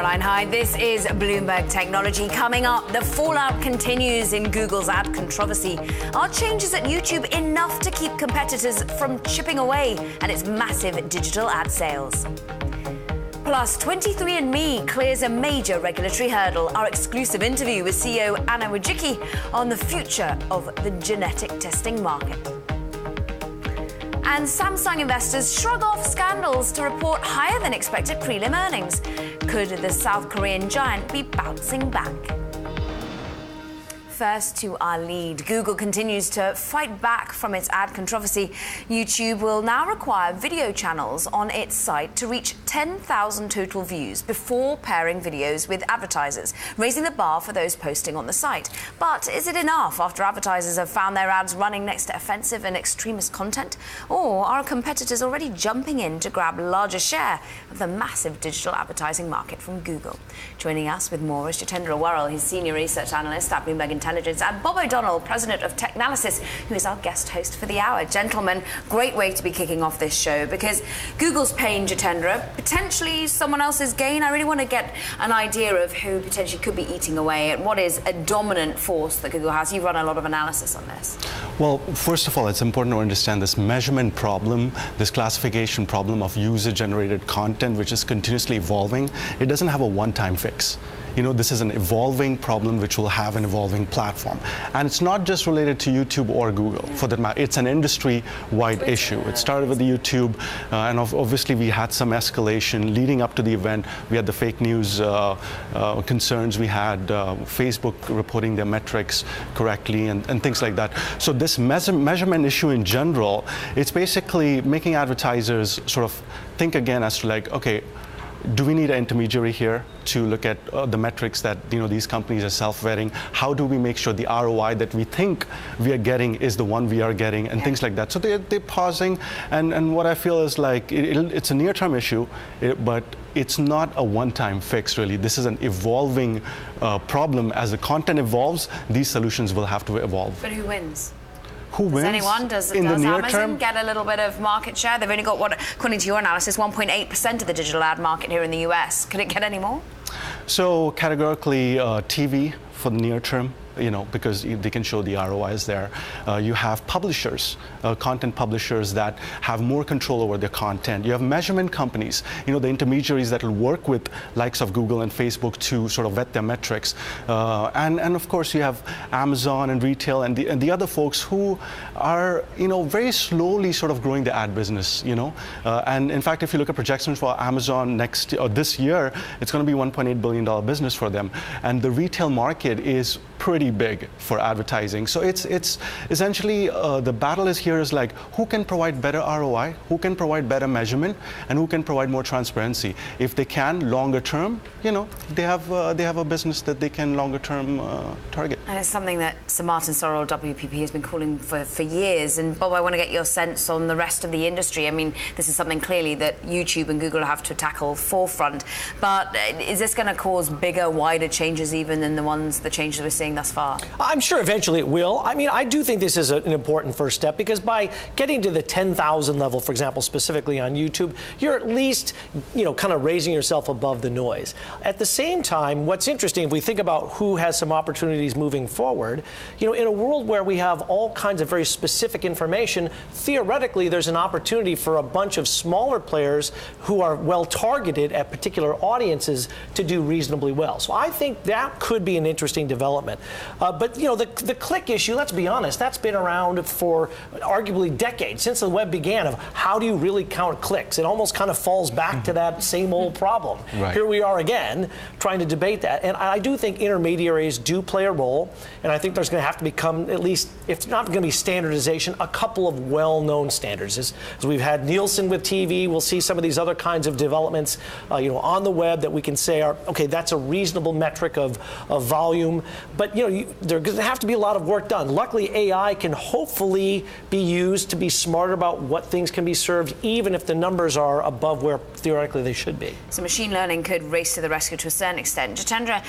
Caroline Hyde. This is Bloomberg Technology. Coming up, the fallout continues in Google's ad controversy. Are changes at YouTube enough to keep competitors from chipping away at its massive digital ad sales? Plus, 23andMe clears a major regulatory hurdle. Our exclusive interview with CEO Anna Wojcicki on the future of the genetic testing market. And Samsung investors shrug off scandals to report higher than expected prelim earnings. Could the South Korean giant be bouncing back? First to our lead. Google continues to fight back from its ad controversy. YouTube will now require video channels on its site to reach 10,000 total views before pairing videos with advertisers, raising the bar for those posting on the site. But is it enough after advertisers have found their ads running next to offensive and extremist content? Or are competitors already jumping in to grab a larger share of the massive digital advertising market from Google? Joining us with more is Jitendra Warrell, his senior research analyst at Bloomberg Intelligence, and Bob O'Donnell, president of Technalysis, who is our guest host for the hour. Gentlemen, great way to be kicking off this show, because Google's pain, Jitendra, potentially someone else's gain. I really want to get an idea of who potentially could be eating away at what is a dominant force that Google has. You've run a lot of analysis on this. Well, first of all, it's important to understand this measurement problem, this classification problem of user-generated content, which is continuously evolving. It doesn't have a one-time fix. You know, this is an evolving problem which will have an evolving platform. And it's not just related to YouTube or Google, for that matter. It's an industry-wide issue. It started with YouTube, and obviously we had some escalation leading up to the event. We had the fake news concerns. We had Facebook reporting their metrics correctly and things like that. So this measurement issue in general, it's basically making advertisers sort of think again as to like, okay, do we need an intermediary here to look at the metrics that these companies are self-vetting? How do we make sure the ROI that we think we are getting is the one we are getting, and things like that? So they're pausing, and what I feel is like it's a near-term issue, but it's not a one-time fix, really. This is an evolving problem. As the content evolves, these solutions will have to evolve. But who wins? Who wins? Does Amazon get a little bit of market share? They've only got, what, according to your analysis, 1.8% of the digital ad market here in the US. Could it get any more? So categorically, TV for the near term, because they can show the ROIs there. You have publishers, content publishers that have more control over their content. You have measurement companies, the intermediaries that will work with likes of Google and Facebook to sort of vet their metrics. And of course you have Amazon and retail and the other folks who are, very slowly sort of growing the ad business, And in fact, if you look at projections for Amazon this year, it's going to be $1.8 billion business for them. And the retail market is pretty big for advertising. So it's essentially the battle is like who can provide better ROI, who can provide better measurement, and who can provide more transparency. If they can, longer term, they have a business that they can longer term target. And it's something that Sir Martin Sorrell, WPP, has been calling for years. And Bob, I want to get your sense on the rest of the industry. I mean, this is something clearly that YouTube and Google have to tackle forefront. But is this going to cause bigger, wider changes even than the changes we're seeing thus far? I'm sure eventually it will. I mean, I do think this is an important first step, because by getting to the 10,000 level, for example, specifically on YouTube, you're at least, kind of raising yourself above the noise. At the same time, what's interesting, if we think about who has some opportunities moving forward, in a world where we have all kinds of very specific information, theoretically, there's an opportunity for a bunch of smaller players who are well targeted at particular audiences to do reasonably well. So I think that could be an interesting development. But the click issue, let's be honest, that's been around for arguably decades, since the web began, of how do you really count clicks? It almost kind of falls back to that same old problem. Right. Here we are again trying to debate that. And I do think intermediaries do play a role, and I think there's going to have to become, at least, if it's not going to be standardization, a couple of well-known standards. As we've had Nielsen with TV, we'll see some of these other kinds of developments on the web that we can say are, okay, that's a reasonable metric of volume. But there's going to have to be a lot of work done. Luckily, AI can hopefully be used to be smarter about what things can be served, even if the numbers are above where theoretically they should be. So machine learning could race to the rescue to a certain extent. Jitendra,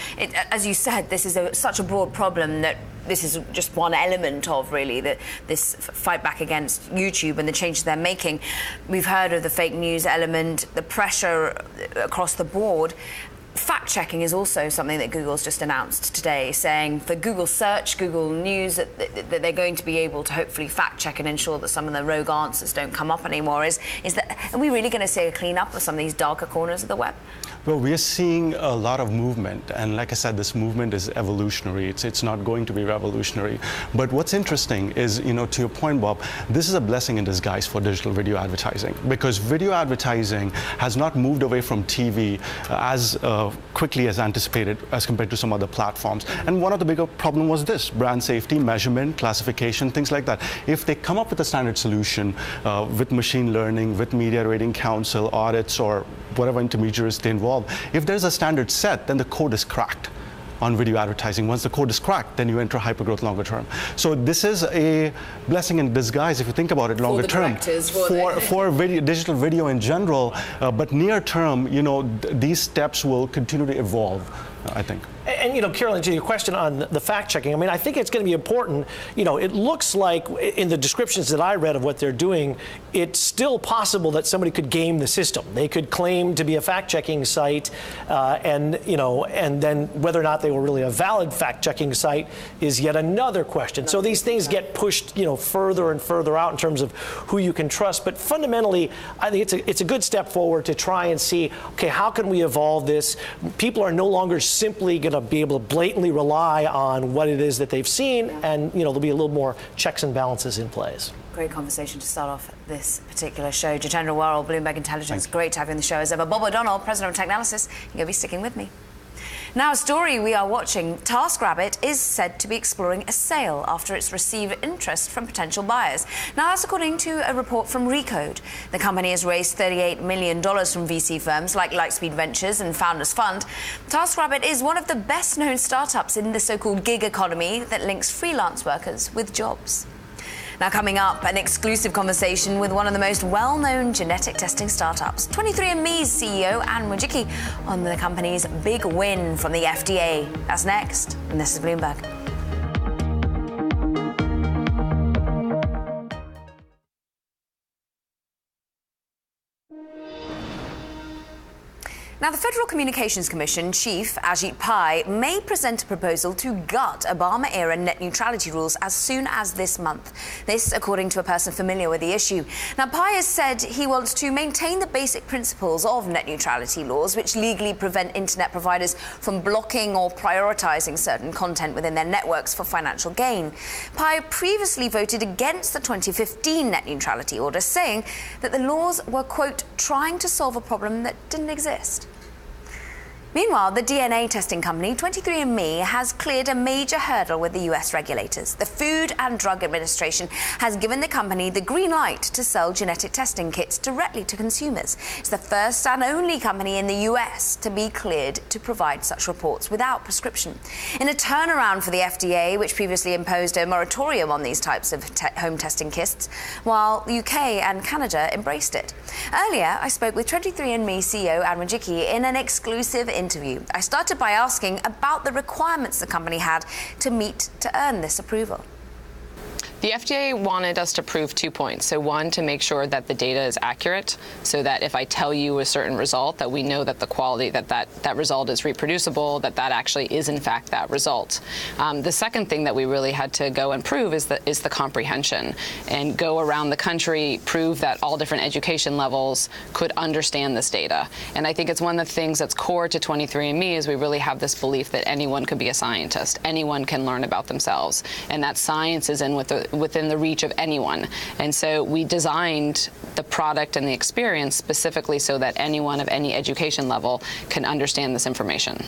as you said, this is such a broad problem that this is just one element of really this fight back against YouTube and the changes they're making. We've heard of the fake news element, the pressure across the board. Fact-checking is also something that Google's just announced today, saying for Google Search, Google News, that they're going to be able to hopefully fact-check and ensure that some of the rogue answers don't come up anymore. Are we really going to see a clean-up of some of these darker corners of the web? Well, we are seeing a lot of movement, and like I said, this movement is evolutionary. It's not going to be revolutionary. But what's interesting is, to your point, Bob, this is a blessing in disguise for digital video advertising, because video advertising has not moved away from TV as quickly as anticipated as compared to some other platforms. And one of the bigger problems was this: brand safety, measurement, classification, things like that. If they come up with a standard solution with machine learning, with Media Rating Council audits, or whatever intermediaries they involve, if there's a standard set, then the code is cracked on video advertising. Once the code is cracked, then you enter hypergrowth longer term. So this is a blessing in disguise if you think about it longer term for digital video in general. But near term, these steps will continue to evolve, I think. And, Carolyn, to your question on the fact-checking, I think it's going to be important. It looks like in the descriptions that I read of what they're doing, it's still possible that somebody could game the system. They could claim to be a fact-checking site, and then whether or not they were really a valid fact-checking site is yet another question. So these things get pushed, further and further out in terms of who you can trust. But fundamentally, I think it's a good step forward to try and see, okay, how can we evolve this? People are no longer simply going to be able to blatantly rely on what it is that they've seen, and there'll be a little more checks and balances in place. Great conversation to start off this particular show. Jitendra Warrell, Bloomberg Intelligence, great to have you on the show as ever. Bob O'Donnell, President of Technalysis, you're going to be sticking with me. Now, a story we are watching. TaskRabbit is said to be exploring a sale after it's received interest from potential buyers. Now, that's according to a report from Recode. The company has raised $38 million from VC firms like Lightspeed Ventures and Founders Fund. TaskRabbit is one of the best-known startups in the so-called gig economy that links freelance workers with jobs. Now, coming up, an exclusive conversation with one of the most well-known genetic testing startups, 23andMe's CEO Anne Wojcicki, on the company's big win from the FDA. That's next, and this is Bloomberg. Now, the Federal Communications Commission Chief Ajit Pai may present a proposal to gut Obama-era net neutrality rules as soon as this month. This, according to a person familiar with the issue. Now, Pai has said he wants to maintain the basic principles of net neutrality laws, which legally prevent internet providers from blocking or prioritizing certain content within their networks for financial gain. Pai previously voted against the 2015 net neutrality order, saying that the laws were, quote, trying to solve a problem that didn't exist. Meanwhile, the DNA testing company 23andMe has cleared a major hurdle with the US regulators. The Food and Drug Administration has given the company the green light to sell genetic testing kits directly to consumers. It's the first and only company in the US to be cleared to provide such reports without prescription. In a turnaround for the FDA, which previously imposed a moratorium on these types of home testing kits, while the UK and Canada embraced it. Earlier, I spoke with 23andMe CEO Anne Wojcicki in an exclusive interview. I started by asking about the requirements the company had to meet to earn this approval. The FDA wanted us to prove 2 points. So one, to make sure that the data is accurate, so that if I tell you a certain result, that we know that the quality, that result is reproducible, that actually is in fact that result. The second thing that we really had to go and prove is the comprehension, and go around the country, prove that all different education levels could understand this data. And I think it's one of the things that's core to 23andMe is we really have this belief that anyone could be a scientist, anyone can learn about themselves, and that science is within the reach of anyone. And so we designed the product and the experience specifically so that anyone of any education level can understand this information.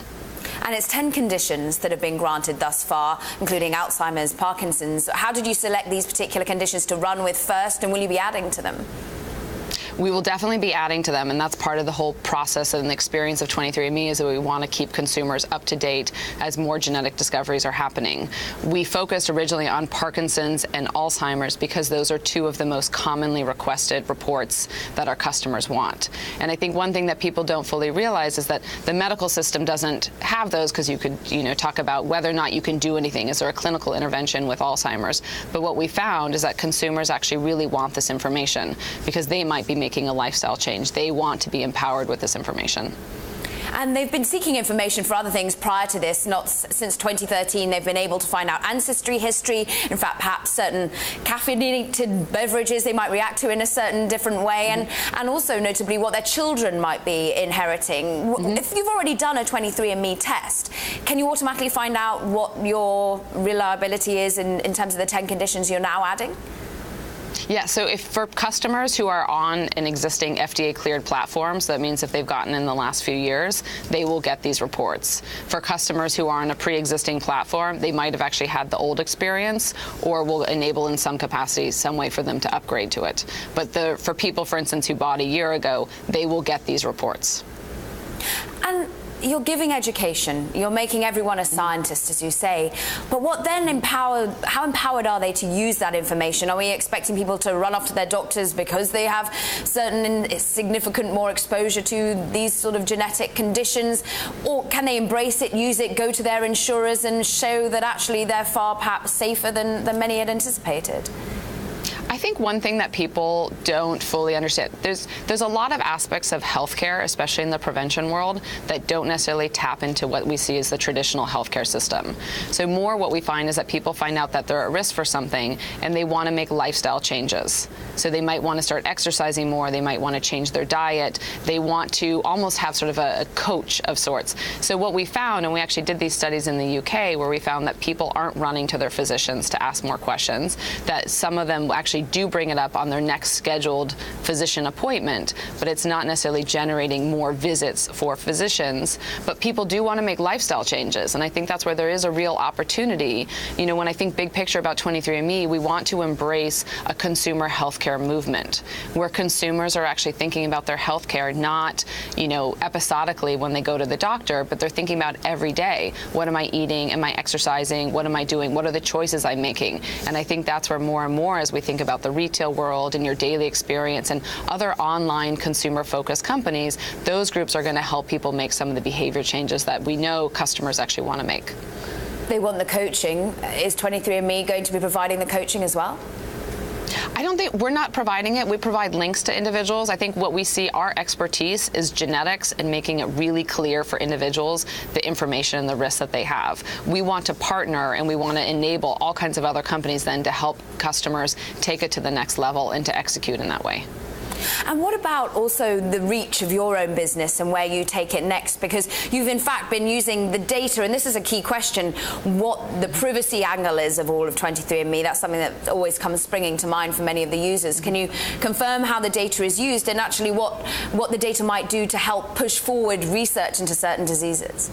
And it's 10 conditions that have been granted thus far, including Alzheimer's, Parkinson's. How did you select these particular conditions to run with first, and will you be adding to them? We will definitely be adding to them, and that's part of the whole process and the experience of 23andMe is that we want to keep consumers up to date as more genetic discoveries are happening. We focused originally on Parkinson's and Alzheimer's because those are two of the most commonly requested reports that our customers want. And I think one thing that people don't fully realize is that the medical system doesn't have those, because you could, talk about whether or not you can do anything. Is there a clinical intervention with Alzheimer's? But what we found is that consumers actually really want this information because they might be making a lifestyle change. They want to be empowered with this information. And they've been seeking information for other things prior to this. Not since 2013, they've been able to find out ancestry history. In fact, perhaps certain caffeinated beverages they might react to in a certain different way, and also notably what their children might be inheriting. If you've already done a 23andMe test, can you automatically find out what your reliability is in terms of the 10 conditions you're now adding? Yeah, so if for customers who are on an existing FDA-cleared platform, so that means if they've gotten in the last few years, they will get these reports. For customers who are on a pre-existing platform, they might have actually had the old experience, or will enable in some capacity some way for them to upgrade to it. But for people, for instance, who bought a year ago, they will get these reports. And you're giving education, you're making everyone a scientist, as you say, but what then how empowered are they to use that information? Are we expecting people to run off to their doctors because they have certain significant more exposure to these sort of genetic conditions? Or can they embrace it, use it, go to their insurers and show that actually they're far perhaps safer than many had anticipated? I think one thing that people don't fully understand, there's a lot of aspects of healthcare, especially in the prevention world, that don't necessarily tap into what we see as the traditional healthcare system. So more what we find is that people find out that they're at risk for something and they want to make lifestyle changes. So they might want to start exercising more, they might want to change their diet, they want to almost have sort of a coach of sorts. So what we found, and we actually did these studies in the UK, where we found that people aren't running to their physicians to ask more questions, that some of them actually do bring it up on their next scheduled physician appointment, but it's not necessarily generating more visits for physicians. But people do want to make lifestyle changes, and I think that's where there is a real opportunity. You know, when I think big picture about 23andMe, we want to embrace a consumer healthcare movement, where consumers are actually thinking about their healthcare not, you know, episodically when they go to the doctor, but they're thinking about every day. What am I eating? Am I exercising? What am I doing? What are the choices I'm making? And I think that's where more and more, as we think about the retail world and your daily experience and other online consumer-focused companies, those groups are going to help people make some of the behavior changes that we know customers actually want to make. They want the coaching. Is 23andMe going to be providing the coaching as well? I don't think we're not providing it. We provide links to individuals. I think what we see, our expertise is genetics and making it really clear for individuals the information and the risks that they have. We want to partner and we want to enable all kinds of other companies then to help customers take it to the next level and to execute in that way. And what about also the reach of your own business and where you take it next? Because you've in fact been using the data, and this is a key question, what the privacy angle is of all of 23andMe. That's something that always comes springing to mind for many of the users. Can you confirm how the data is used and actually what the data might do to help push forward research into certain diseases?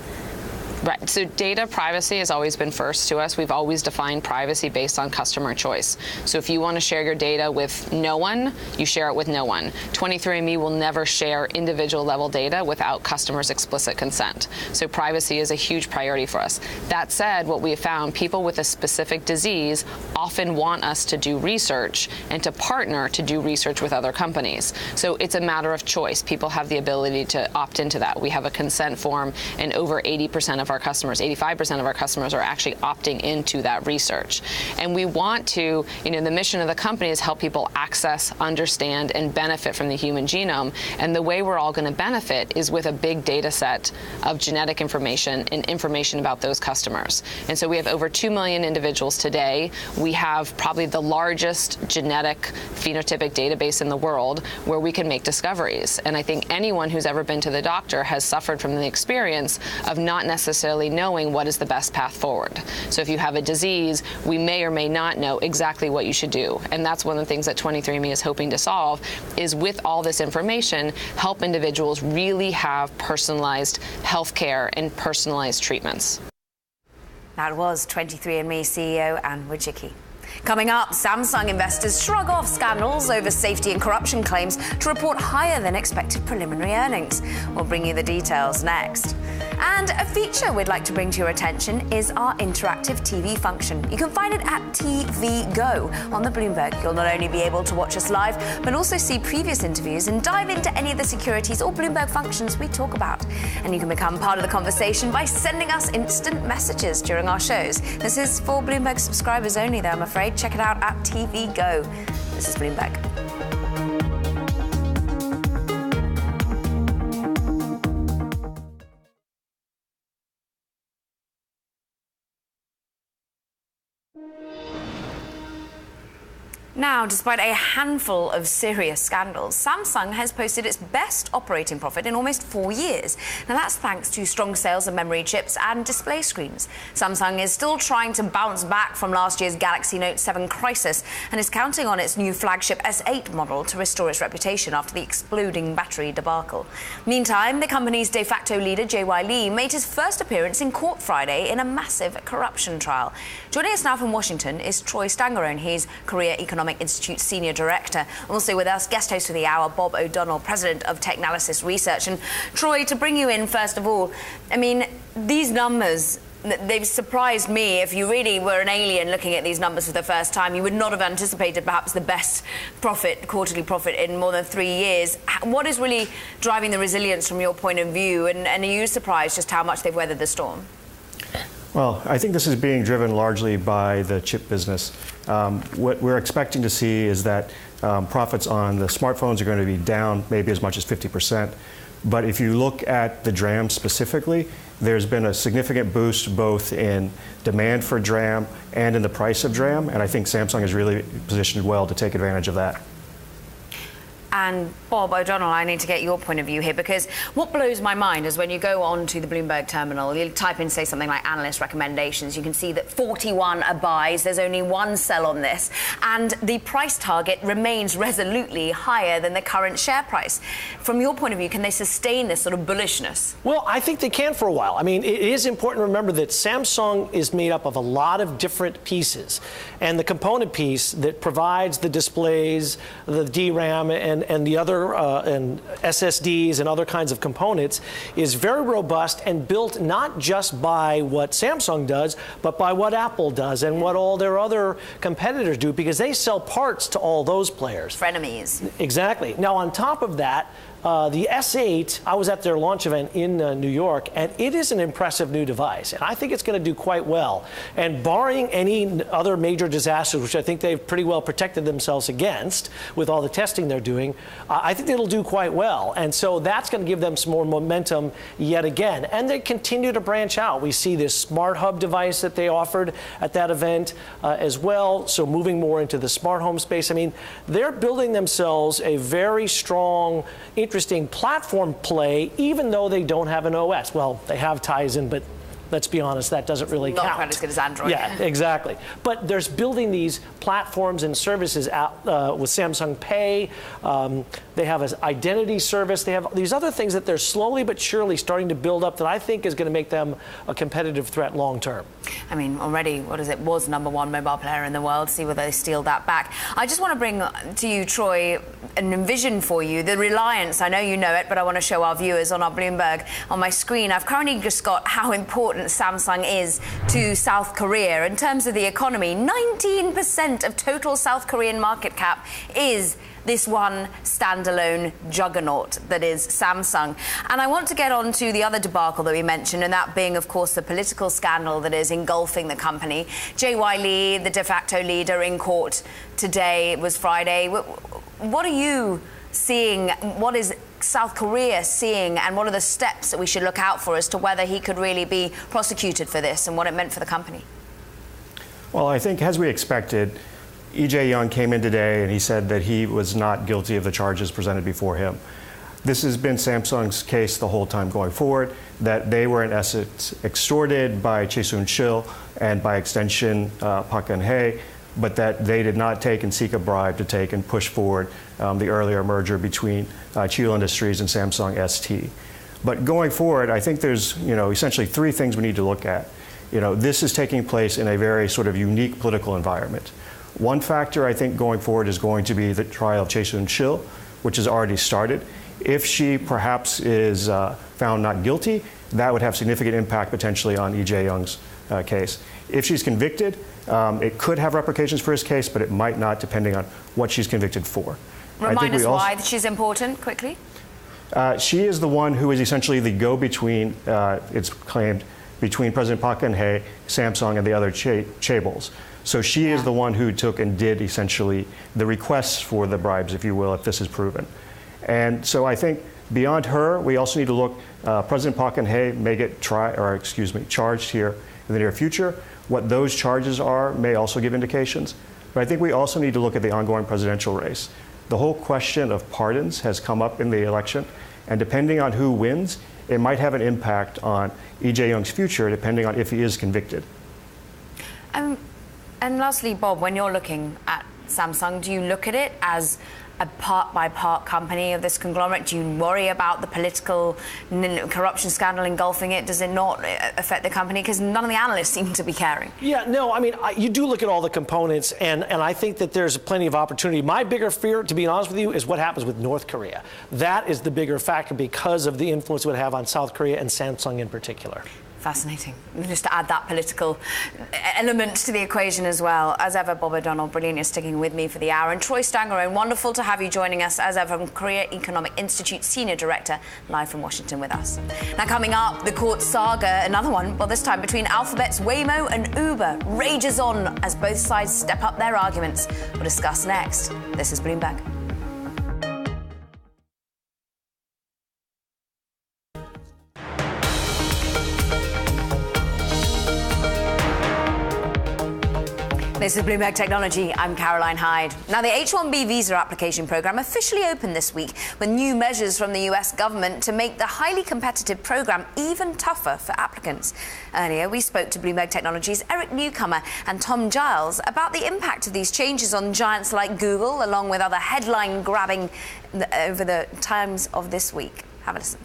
Right. So data privacy has always been first to us. We've always defined privacy based on customer choice. So if you want to share your data with no one, you share it with no one. 23andMe will never share individual level data without customers' explicit consent. So privacy is a huge priority for us. That said, what we have found, people with a specific disease often want us to do research and to partner to do research with other companies. So it's a matter of choice. People have the ability to opt into that. We have a consent form, and over 80% of our customers, 85% of our customers are actually opting into that research. And we want to, you know, the mission of the company is help people access, understand, and benefit from the human genome. And the way we're all going to benefit is with a big data set of genetic information and information about those customers. And so we have over 2 million individuals today. We have probably the largest genetic phenotypic database in the world where we can make discoveries. And I think anyone who's ever been to the doctor has suffered from the experience of not necessarily knowing what is the best path forward. So if you have a disease, we may or may not know exactly what you should do. And that's one of the things that 23andMe is hoping to solve, is with all this information, help individuals really have personalized healthcare and personalized treatments. That was 23andMe CEO Anne Wojcicki. Coming up, Samsung investors shrug off scandals over safety and corruption claims to report higher than expected preliminary earnings. We'll bring you the details next. And a feature we'd like to bring to your attention is our interactive TV function. You can find it at TV Go on the Bloomberg. You'll not only be able to watch us live, but also see previous interviews and dive into any of the securities or Bloomberg functions we talk about. And you can become part of the conversation by sending us instant messages during our shows. This is for Bloomberg subscribers only, though, I'm afraid. Check it out at TV Go. This is Bloomberg. Now, despite a handful of serious scandals, Samsung has posted its best operating profit in almost 4 years. Now, that's thanks to strong sales of memory chips and display screens. Samsung is still trying to bounce back from last year's Galaxy Note 7 crisis and is counting on its new flagship S8 model to restore its reputation after the exploding battery debacle. Meantime, the company's de facto leader, JY Lee, made his first appearance in court Friday in a massive corruption trial. Joining us now from Washington is Troy Stangerone. He's Korea Economic Institute Senior Director. Also with us, guest host of the hour, Bob O'Donnell, President of Technalysis Research. And Troy, to bring you in, first of all, I mean, these numbers, they've surprised me. If you really were an alien looking at these numbers for the first time, you would not have anticipated perhaps the best quarterly profit in more than 3 years. What is really driving the resilience from your point of view? And are you surprised just how much they've weathered the storm? Well, I think this is being driven largely by the chip business. What we're expecting to see is that profits on the smartphones are going to be down maybe as much as 50%. But if you look at the DRAM specifically, there's been a significant boost both in demand for DRAM and in the price of DRAM, and I think Samsung is really positioned well to take advantage of that. And Bob O'Donnell, I need to get your point of view here, because what blows my mind is when you go on to the Bloomberg terminal, you type in, say, something like analyst recommendations, you can see that 41 are buys, there's only one sell on this, and the price target remains resolutely higher than the current share price. From your point of view, can they sustain this sort of bullishness? Well, I think they can for a while. I mean, it is important to remember that Samsung is made up of a lot of different pieces, and the component piece that provides the displays, the DRAM, and the other and SSDs and other kinds of components is very robust and built not just by what Samsung does, but by what Apple does and what all their other competitors do, because they sell parts to all those players. Frenemies. Exactly. Now, on top of that, the S8, I was at their launch event in New York, and it is an impressive new device, and I think it's going to do quite well. And barring any other major disasters, which I think they've pretty well protected themselves against with all the testing they're doing, I think it'll do quite well. And so that's going to give them some more momentum yet again. And they continue to branch out. We see this Smart Hub device that they offered at that event as well, so moving more into the smart home space. I mean, they're building themselves a very strong, interesting platform play, even though they don't have an OS. Well, they have Tizen, but let's be honest, that doesn't really count. Not quite as good as Android. Yeah, exactly. But there's building these platforms and services out with Samsung Pay. They have an identity service. They have these other things that they're slowly but surely starting to build up that I think is going to make them a competitive threat long term. I mean, already, was #1 mobile player in the world. See whether they steal that back. I just want to bring to you, Troy, and envision for you the reliance. I know you know it, but I want to show our viewers on our Bloomberg on my screen. I've currently just got how important Samsung is to South Korea. In terms of the economy, 19% of total South Korean market cap is this one standalone juggernaut that is Samsung. And I want to get on to the other debacle that we mentioned, and that being, of course, the political scandal that is engulfing the company. JY Lee, the de facto leader, in court today. It was Friday. What are you seeing? What is South Korea seeing, and what are the steps that we should look out for as to whether he could really be prosecuted for this and what it meant for the company? Well, I think, as we expected, E.J. Young came in today and he said that he was not guilty of the charges presented before him. This has been Samsung's case the whole time going forward, that they were in essence extorted by Chae-Soon-sil and by extension Park Geun-hye, but that they did not take and seek a bribe to take and push forward the earlier merger between Chil Industries and Samsung ST. But going forward, I think there's essentially three things we need to look at. This is taking place in a very sort of unique political environment. One factor, I think, going forward is going to be the trial of Chae-Soon-sil, which has already started. If she perhaps is found not guilty, that would have significant impact potentially on E.J. Young's case. If she's convicted, it could have repercussions for his case, but it might not, depending on what she's convicted for. Remind us why she's important, quickly. She is the one who is essentially the go-between, it's claimed, between President Park Geun-hye, Samsung, and the other chaebols. So she is the one who took and did essentially the requests for the bribes, if you will, if this is proven. And so I think beyond her, we also need to look, President Park Geun-hye may get charged here in the near future. What those charges are may also give indications. But I think we also need to look at the ongoing presidential race. The whole question of pardons has come up in the election, and depending on who wins, it might have an impact on E.J. Young's future, depending on if he is convicted. And lastly, Bob, when you're looking at Samsung, do you look at it as a part-by-part company of this conglomerate? Do you worry about the political corruption scandal engulfing it? Does it not affect the company? Because none of the analysts seem to be caring. Yeah, no, I mean, you do look at all the components, and I think that there's plenty of opportunity. My bigger fear, to be honest with you, is what happens with North Korea. That is the bigger factor because of the influence it would have on South Korea and Samsung in particular. Fascinating. Just to add that political element to the equation as well. As ever, Bob O'Donnell, brilliant you're sticking with me for the hour. And Troy Stangerone, wonderful to have you joining us as ever from Korea Economic Institute, Senior Director, live from Washington with us. Now coming up, the court saga, another one, well this time between Alphabet's Waymo and Uber, rages on as both sides step up their arguments. We'll discuss next. This is Bloomberg. This is Bloomberg Technology. I'm Caroline Hyde. Now, the H-1B visa application program officially opened this week with new measures from the US government to make the highly competitive program even tougher for applicants. Earlier, we spoke to Bloomberg Technology's Eric Newcomer and Tom Giles about the impact of these changes on giants like Google, along with other headline-grabbing over the times of this week. Have a listen.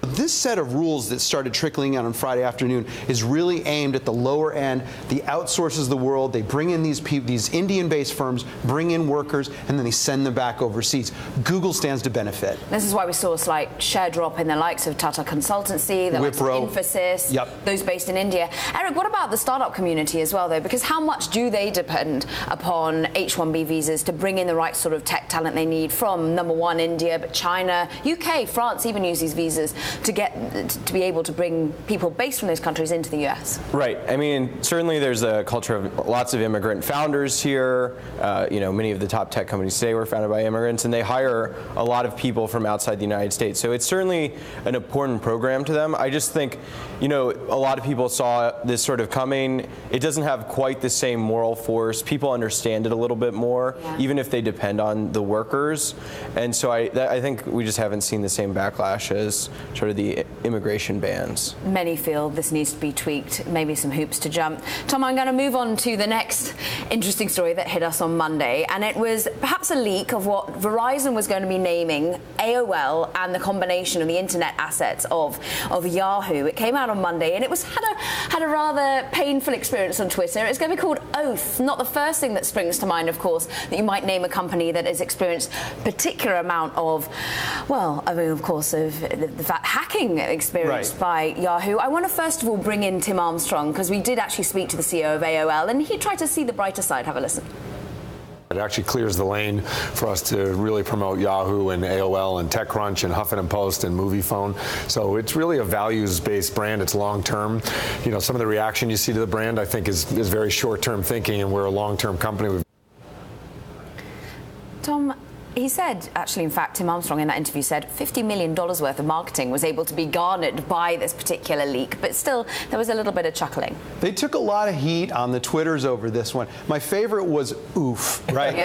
This set of rules that started trickling out on Friday afternoon is really aimed at the lower end, the outsources of the world. They bring in these Indian-based firms, bring in workers, and then they send them back overseas. Google stands to benefit. This is why we saw a slight share drop in the likes of Tata Consultancy, the likes of Infosys, those based in India. Eric, what about the startup community as well, though? Because how much do they depend upon H-1B visas to bring in the right sort of tech talent they need from, number one, India, but China, UK, France even use these visas to be able to bring people based from those countries into the US? Right. I mean, certainly there's a culture of lots of immigrant founders here. Many of the top tech companies today were founded by immigrants, and they hire a lot of people from outside the United States. So it's certainly an important program to them. I just think, a lot of people saw this sort of coming. It doesn't have quite the same moral force. People understand it a little bit more, even if they depend on the workers. And so I think we just haven't seen the same backlash as sort of the immigration bans. Many feel this needs to be tweaked, maybe some hoops to jump. Tom, I'm going to move on to the next interesting story that hit us on Monday, and it was perhaps a leak of what Verizon was going to be naming AOL and the combination of the internet assets of Yahoo. It came out on Monday, and it was had a rather painful experience on Twitter. It's going to be called Oath. Not the first thing that springs to mind, of course, that you might name a company that has experienced particular amount of, the fact hacking experienced by Yahoo. I want to first of all bring in Tim Armstrong, because we did actually speak to the CEO of AOL, and he tried to see the brighter side. Have a listen. It actually clears the lane for us to really promote Yahoo and AOL and TechCrunch and Huffington Post and MoviePhone. So it's really a values-based brand. It's long-term. Some of the reaction you see to the brand, I think, is very short-term thinking, and we're a long-term company. Tom, he said, actually, in fact, Tim Armstrong in that interview said $50 million worth of marketing was able to be garnered by this particular leak, but still, there was a little bit of chuckling. They took a lot of heat on the Twitters over this one. My favorite was oof, right?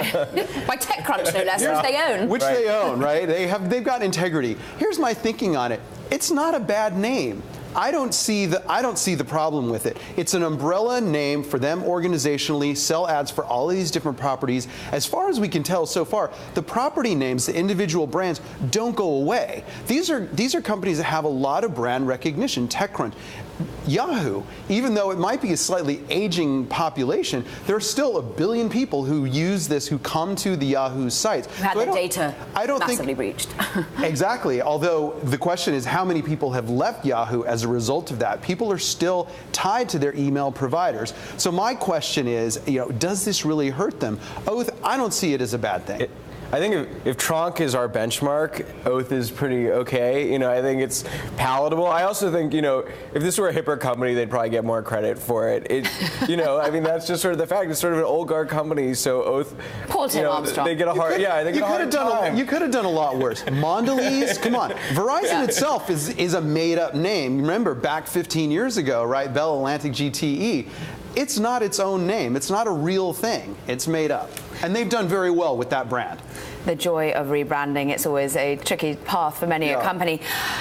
By TechCrunch, no less, which they own. Which they own, right? They've got integrity. Here's my thinking on it. It's not a bad name. I don't see the problem with it. It's an umbrella name for them organizationally, sell ads for all of these different properties. As far as we can tell so far, the property names, the individual brands, don't go away. These are companies that have a lot of brand recognition. TechCrunch, Yahoo, even though it might be a slightly aging population, there are still 1 billion people who use this, who come to the Yahoo sites. Who had their data massively breached. Exactly. Although the question is how many people have left Yahoo as a result of that. People are still tied to their email providers. So my question is, does this really hurt them? Oath, I don't see it as a bad thing. I think if Tronc is our benchmark, Oath is pretty okay. I think it's palatable. I also think, if this were a hipper company, they'd probably get more credit for it. I mean, that's just sort of the fact. It's sort of an old guard company, so Oath, Poor Tim Armstrong. They get a hard, they get a hard time. You could have done a lot worse. Mondelez, come on. Verizon itself is a made-up name. Remember, back 15 years ago, right? Bell Atlantic GTE. It's not its own name. It's not a real thing. It's made up. And they've done very well with that brand. The joy of rebranding. It's always a tricky path for many a company.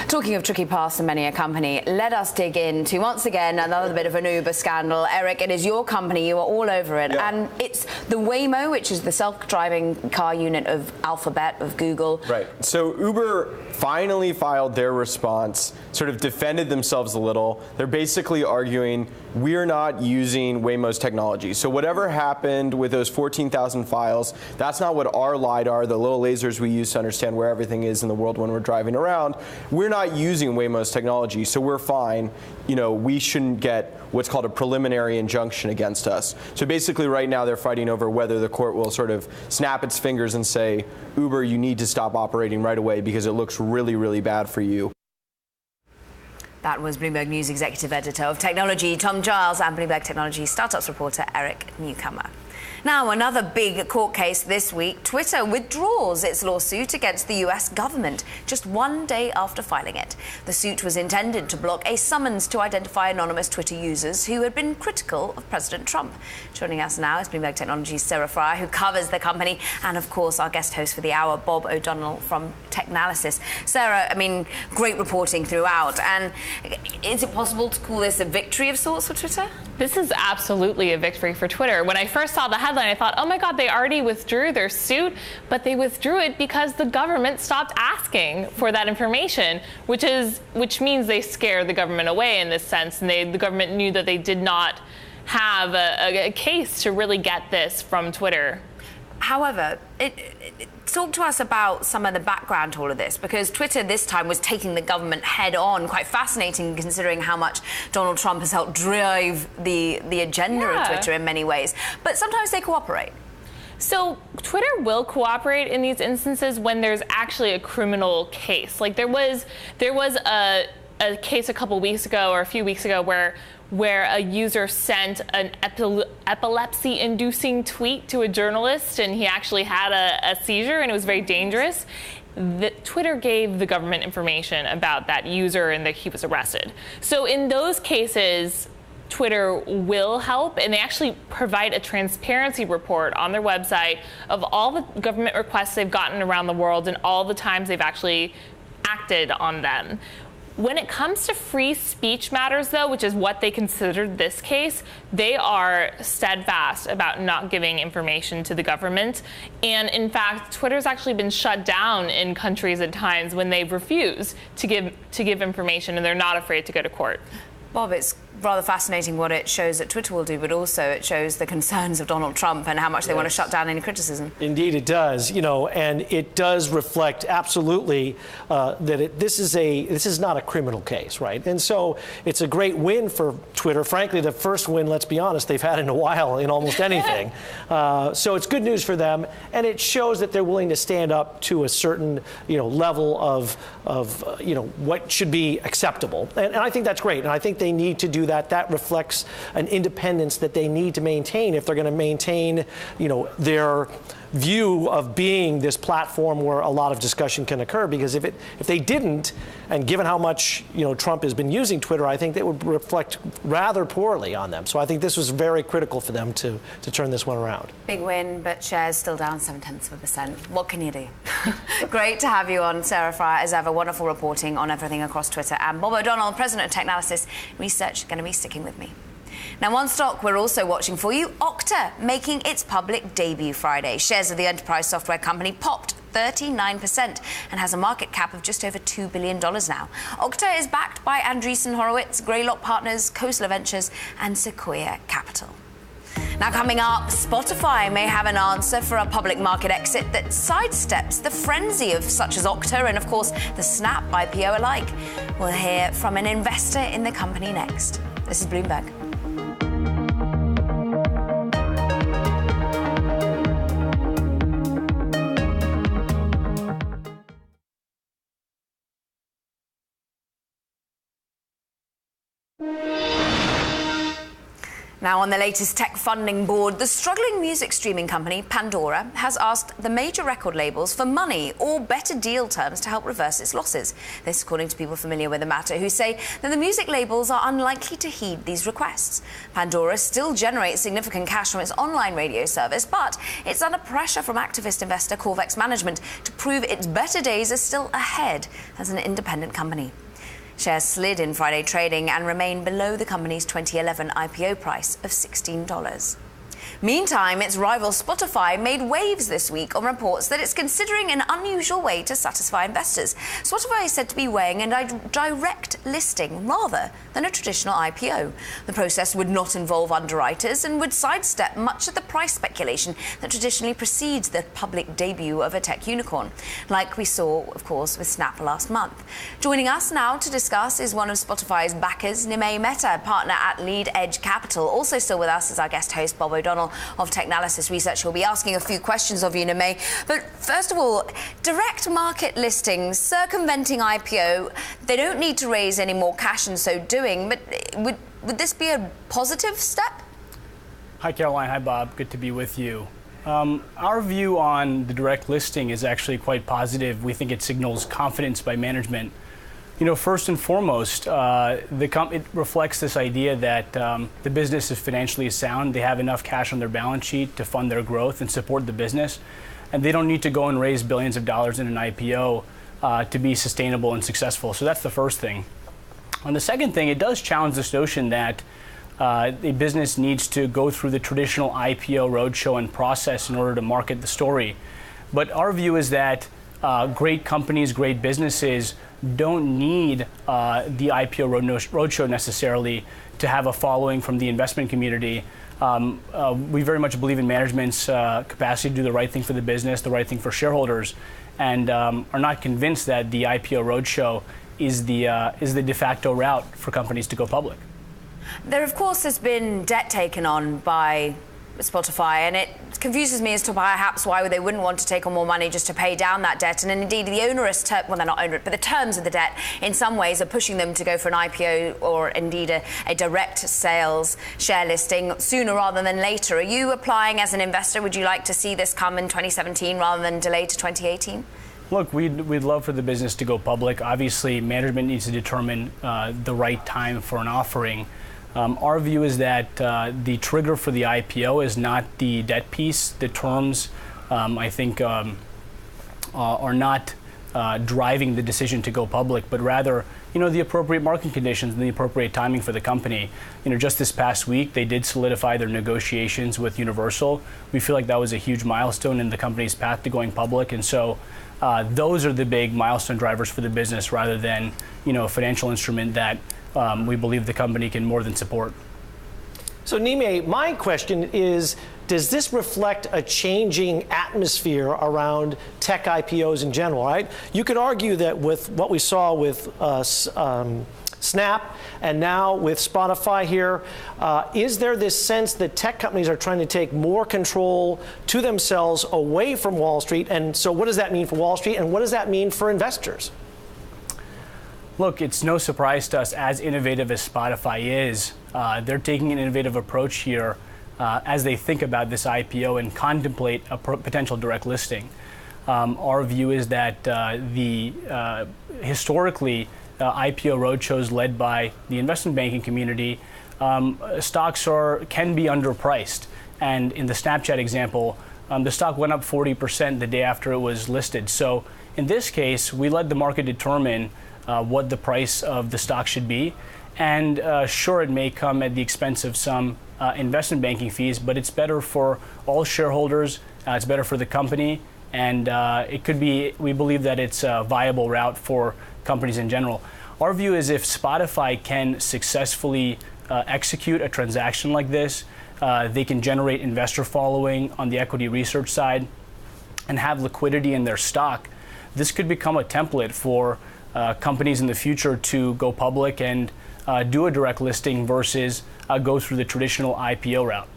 Talking of tricky paths for many a company, let us dig into, once again, another bit of an Uber scandal. Eric, it is your company. You are all over it. Yeah. And it's the Waymo, which is the self-driving car unit of Alphabet, of Google. Right. So Uber finally filed their response, sort of defended themselves a little. They're basically arguing, we're not using Waymo's technology. So whatever happened with those 14,000 files, that's not what our LiDAR, the little lasers we use to understand where everything is in the world when we're driving around, we're not using Waymo's technology, so we're fine. We shouldn't get what's called a preliminary injunction against us. So basically right now they're fighting over whether the court will sort of snap its fingers and say, Uber, you need to stop operating right away because it looks really, really bad for you. That was Bloomberg News Executive Editor of Technology, Tom Giles, and Bloomberg Technology Startups reporter Eric Newcomer. Now, another big court case this week. Twitter withdraws its lawsuit against the US government just one day after filing it. The suit was intended to block a summons to identify anonymous Twitter users who had been critical of President Trump. Joining us now is Bloomberg Technology's Sarah Fryer, who covers the company, and of course our guest host for the hour, Bob O'Donnell from Technalysis. Sarah, I mean, great reporting throughout. And is it possible to call this a victory of sorts for Twitter? This is absolutely a victory for Twitter. When I first saw the headline, I thought, oh my God, they already withdrew their suit, but they withdrew it because the government stopped asking for that information, which means they scared the government away in this sense, and the government knew that they did not have a case to really get this from Twitter. However, talk to us about some of the background to all of this, because Twitter this time was taking the government head on. Quite fascinating considering how much Donald Trump has helped drive the agenda of Twitter in many ways. But sometimes they cooperate. So Twitter will cooperate in these instances when there's actually a criminal case. Like there was a case a couple weeks ago or a few weeks ago where a user sent an epilepsy-inducing tweet to a journalist, and he actually had a seizure, and it was very dangerous. Twitter gave the government information about that user and that he was arrested. So in those cases, Twitter will help, and they actually provide a transparency report on their website of all the government requests they've gotten around the world and all the times they've actually acted on them. When it comes to free speech matters, though, which is what they considered this case, they are steadfast about not giving information to the government. And in fact, Twitter's actually been shut down in countries at times when they've refused to give information, and they're not afraid to go to court. Bob, it's rather fascinating what it shows that Twitter will do, but also it shows the concerns of Donald Trump and how much they want to shut down any criticism. Indeed, it does. And it does reflect absolutely that this is not a criminal case, right? And so it's a great win for Twitter. Frankly, the first win, let's be honest, they've had in a while in almost anything. So it's good news for them, and it shows that they're willing to stand up to a certain level of what should be acceptable. And I think that's great, and I think they need to do that. That reflects an independence that they need to maintain if they're going to maintain, their view of being this platform where a lot of discussion can occur. Because if they didn't, and given how much Trump has been using Twitter, I think that would reflect rather poorly on them. So I think this was very critical for them to turn this one around. Big win, but shares still down 0.7%. What can you do? Great to have you on, Sarah Fryer, as ever. Wonderful reporting on everything across Twitter. And Bob O'Donnell, President of Technalysis Research, going to be sticking with me. Now, one stock we're also watching for you, Okta, making its public debut Friday. Shares of the enterprise software company popped 39% and has a market cap of just over $2 billion now. Okta is backed by Andreessen Horowitz, Greylock Partners, Khosla Ventures and Sequoia Capital. Now, coming up, Spotify may have an answer for a public market exit that sidesteps the frenzy of such as Okta and, of course, the Snap IPO alike. We'll hear from an investor in the company next. This is Bloomberg. Now, on the latest tech funding board, the struggling music streaming company Pandora has asked the major record labels for money or better deal terms to help reverse its losses. This, according to people familiar with the matter, who say that the music labels are unlikely to heed these requests. Pandora still generates significant cash from its online radio service, but it's under pressure from activist investor Corvex Management to prove its better days are still ahead as an independent company. Shares slid in Friday trading and remain below the company's 2011 IPO price of $16. Meantime, its rival Spotify made waves this week on reports that it's considering an unusual way to satisfy investors. Spotify is said to be weighing a direct listing rather than a traditional IPO. The process would not involve underwriters and would sidestep much of the price speculation that traditionally precedes the public debut of a tech unicorn, like we saw, of course, with Snap last month. Joining us now to discuss is one of Spotify's backers, Nimei Mehta, partner at Lead Edge Capital. Also still with us is our guest host, Bob O'Donnell of Technalysis Research. We'll be asking a few questions of you, Nimei. But first of all, direct market listings, circumventing IPO, they don't need to raise any more cash in so doing, but would this be a positive step? Hi, Caroline. Hi, Bob. Good to be with you. Our view on the direct listing is actually quite positive. We think it signals confidence by management. You know, first and foremost, it reflects this idea that the business is financially sound. They have enough cash on their balance sheet to fund their growth and support the business, and they don't need to go and raise billions of dollars in an IPO to be sustainable and successful. So that's the first thing. And the second thing, it does challenge this notion that a business needs to go through the traditional IPO roadshow and process in order to market the story. But our view is that great companies, great businesses don't need the IPO roadshow necessarily to have a following from the investment community. We very much believe in management's capacity to do the right thing for the business, the right thing for shareholders, and are not convinced that the IPO roadshow is the de facto route for companies to go public. There, of course, has been debt taken on by Spotify, and it confuses me as to perhaps why they wouldn't want to take on more money just to pay down that debt. And indeed, the onerous well, they're not onerous, but the terms of the debt in some ways are pushing them to go for an IPO or indeed a direct sales share listing sooner rather than later. Are you applying as an investor? Would you like to see this come in 2017 rather than delayed to 2018? Look, we'd love for the business to go public. Obviously, management needs to determine the right time for an offering. Our view is that the trigger for the IPO is not the debt piece. The terms, I think, are not driving the decision to go public, but rather, the appropriate market conditions and the appropriate timing for the company. Just this past week, they did solidify their negotiations with Universal. We feel like that was a huge milestone in the company's path to going public, and so those are the big milestone drivers for the business, rather than, a financial instrument that we believe the company can more than support. So Nimei, my question is, does this reflect a changing atmosphere around tech IPOs in general, right? You could argue that with what we saw with Snap and now with Spotify here, is there this sense that tech companies are trying to take more control to themselves away from Wall Street? And so what does that mean for Wall Street, and what does that mean for investors? Look, it's no surprise to us, as innovative as Spotify is, they're taking an innovative approach here as they think about this IPO and contemplate a potential direct listing. Our view is that historically, IPO roadshows led by the investment banking community, stocks can be underpriced. And in the Snapchat example, the stock went up 40% the day after it was listed. So in this case, we let the market determine what the price of the stock should be. And sure, it may come at the expense of some investment banking fees, but it's better for all shareholders, it's better for the company, and it could be, we believe that it's a viable route for companies in general. Our view is if Spotify can successfully execute a transaction like this, they can generate investor following on the equity research side and have liquidity in their stock. This could become a template for companies in the future to go public and do a direct listing versus go through the traditional IPO route.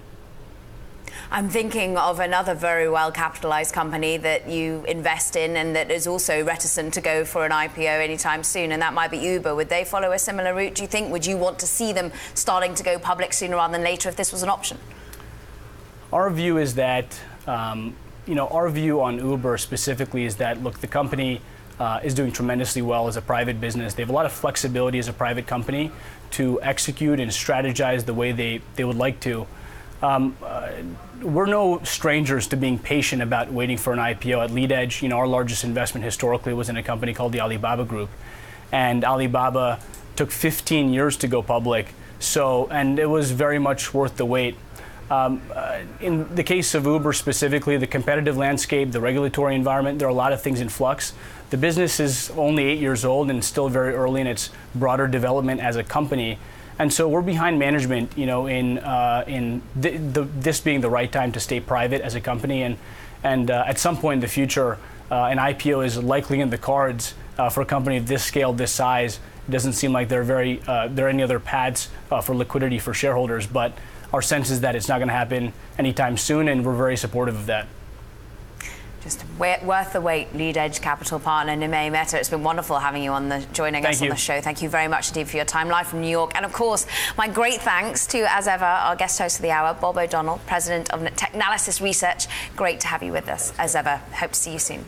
I'm thinking of another very well-capitalized company that you invest in and that is also reticent to go for an IPO anytime soon, and that might be Uber. Would they follow a similar route, do you think? Would you want to see them starting to go public sooner rather than later if this was an option? Our view is that, our view on Uber specifically is that, look, the company is doing tremendously well as a private business. They have a lot of flexibility as a private company to execute and strategize the way they would like to. We're no strangers to being patient about waiting for an IPO. At LeadEdge, our largest investment historically was in a company called the Alibaba Group. And Alibaba took 15 years to go public. And it was very much worth the wait. In the case of Uber specifically, the competitive landscape, the regulatory environment, there are a lot of things in flux. The business is only 8 years old and still very early in its broader development as a company. And so we're behind management, in this being the right time to stay private as a company. And at some point in the future, an IPO is likely in the cards for a company of this scale, this size. It doesn't seem like there are any other paths for liquidity for shareholders. But our sense is that it's not going to happen anytime soon, and we're very supportive of that. Just worth the wait, LeadEdge Capital partner Nimei Mehta. It's been wonderful having you joining us on the show. Thank you very much indeed for your time, live from New York. And of course, my great thanks to, as ever, our guest host of the hour, Bob O'Donnell, President of Technalysis Research. Great to have you with us, as ever. Hope to see you soon.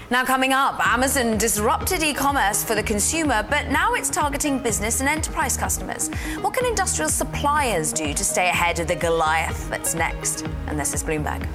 Now coming up, Amazon disrupted e-commerce for the consumer, but now it's targeting business and enterprise customers. What can industrial suppliers do to stay ahead of the Goliath that's next? And this is Bloomberg.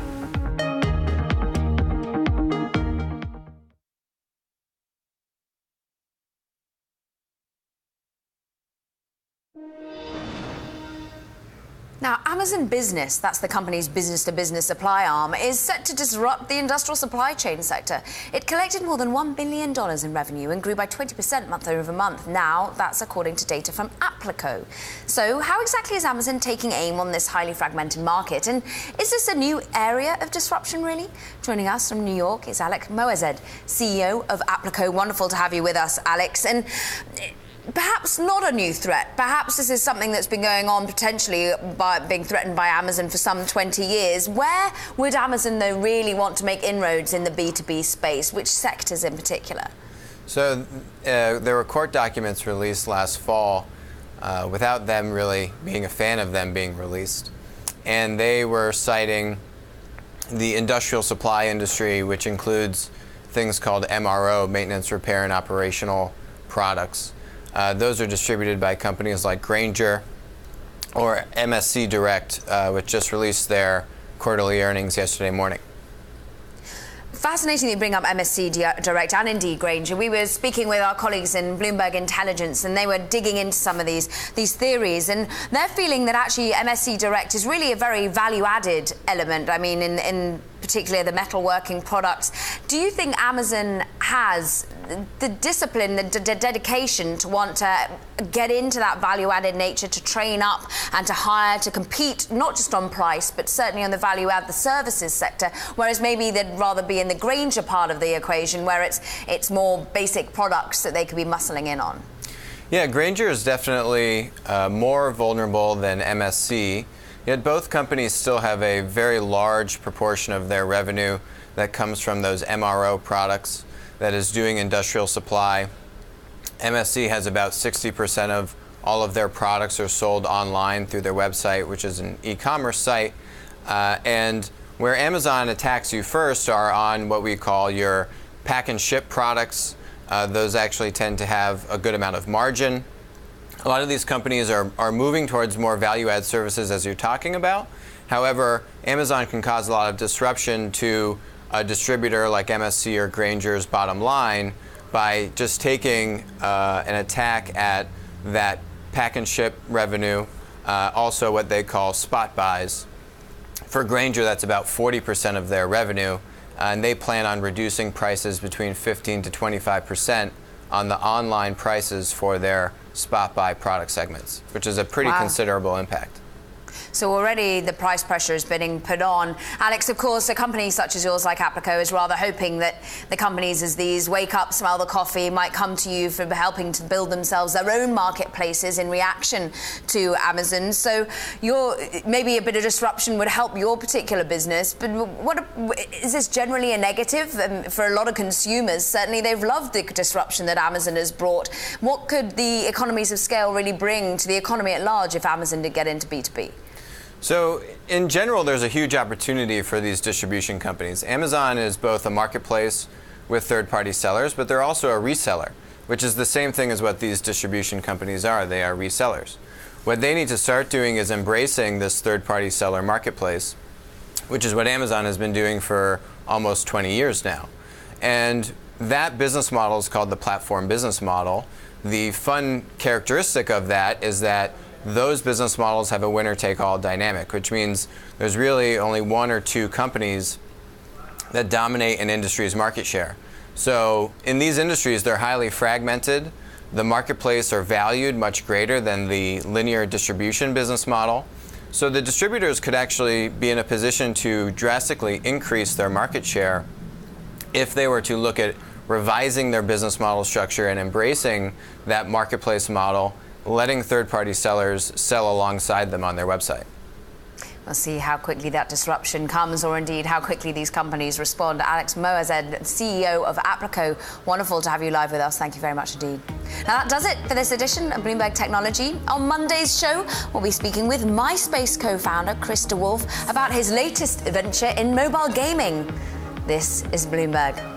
Now, Amazon Business, that's the company's business-to-business supply arm, is set to disrupt the industrial supply chain sector. It collected more than $1 billion in revenue and grew by 20% month over month. Now, that's according to data from Applico. So how exactly is Amazon taking aim on this highly fragmented market? And is this a new area of disruption, really? Joining us from New York is Alex Moazed, CEO of Applico. Wonderful to have you with us, Alex. And perhaps not a new threat. Perhaps this is something that's been going on potentially by being threatened by Amazon for some 20 years. Where would Amazon, though, really want to make inroads in the B2B space? Which sectors in particular? So there were court documents released last fall without them really being a fan of them being released. And they were citing the industrial supply industry, which includes things called MRO, maintenance, repair, and operational products. Those are distributed by companies like Grainger or MSC Direct, which just released their quarterly earnings yesterday morning. Fascinating that you bring up MSC Direct and indeed Grainger. We were speaking with our colleagues in Bloomberg Intelligence, and they were digging into some of these theories, and they're feeling that actually MSC Direct is really a very value-added element. I mean, in particularly the metalworking products. Do you think Amazon has the discipline, the dedication to want to get into that value-added nature, to train up and to hire, to compete, not just on price, but certainly on the value-add, the services sector, whereas maybe they'd rather be in the Grainger part of the equation, where it's more basic products that they could be muscling in on? Yeah, Grainger is definitely more vulnerable than MSC. Yet both companies still have a very large proportion of their revenue that comes from those MRO products that is doing industrial supply. MSC has about 60% of all of their products are sold online through their website, which is an e-commerce site. And where Amazon attacks you first are on what we call your pack and ship products. Those actually tend to have a good amount of margin. A lot of these companies are moving towards more value-add services, as you're talking about. However, Amazon can cause a lot of disruption to a distributor like MSC or Grainger's bottom line by just taking an attack at that pack and ship revenue, also what they call spot buys. For Grainger, that's about 40% of their revenue, and they plan on reducing prices between 15 to 25% on the online prices for their spot buy product segments, which is a pretty considerable impact. So already the price pressure is being put on. Alex, of course, a company such as yours, like Aprico, is rather hoping that the companies as these wake up, smell the coffee, might come to you for helping to build themselves their own marketplaces in reaction to Amazon. So maybe a bit of disruption would help your particular business. But is this generally a negative for a lot of consumers? Certainly, they've loved the disruption that Amazon has brought. What could the economies of scale really bring to the economy at large if Amazon did get into B2B? So in general, there's a huge opportunity for these distribution companies. Amazon is both a marketplace with third-party sellers, but they're also a reseller, which is the same thing as what these distribution companies are. They are resellers. What they need to start doing is embracing this third-party seller marketplace, which is what Amazon has been doing for almost 20 years now. And that business model is called the platform business model. The fun characteristic of that is that those business models have a winner-take-all dynamic, which means there's really only one or two companies that dominate an industry's market share. So in these industries, they're highly fragmented. The marketplace are valued much greater than the linear distribution business model. So the distributors could actually be in a position to drastically increase their market share if they were to look at revising their business model structure and embracing that marketplace model, letting third-party sellers sell alongside them on their website. We'll see how quickly that disruption comes, or indeed how quickly these companies respond. Alex Moazed, CEO of Aprico, wonderful to have you live with us. Thank you very much indeed. Now that does it for this edition of Bloomberg Technology. On Monday's show, we'll be speaking with MySpace co-founder Chris DeWolf about his latest venture in mobile gaming. This is Bloomberg.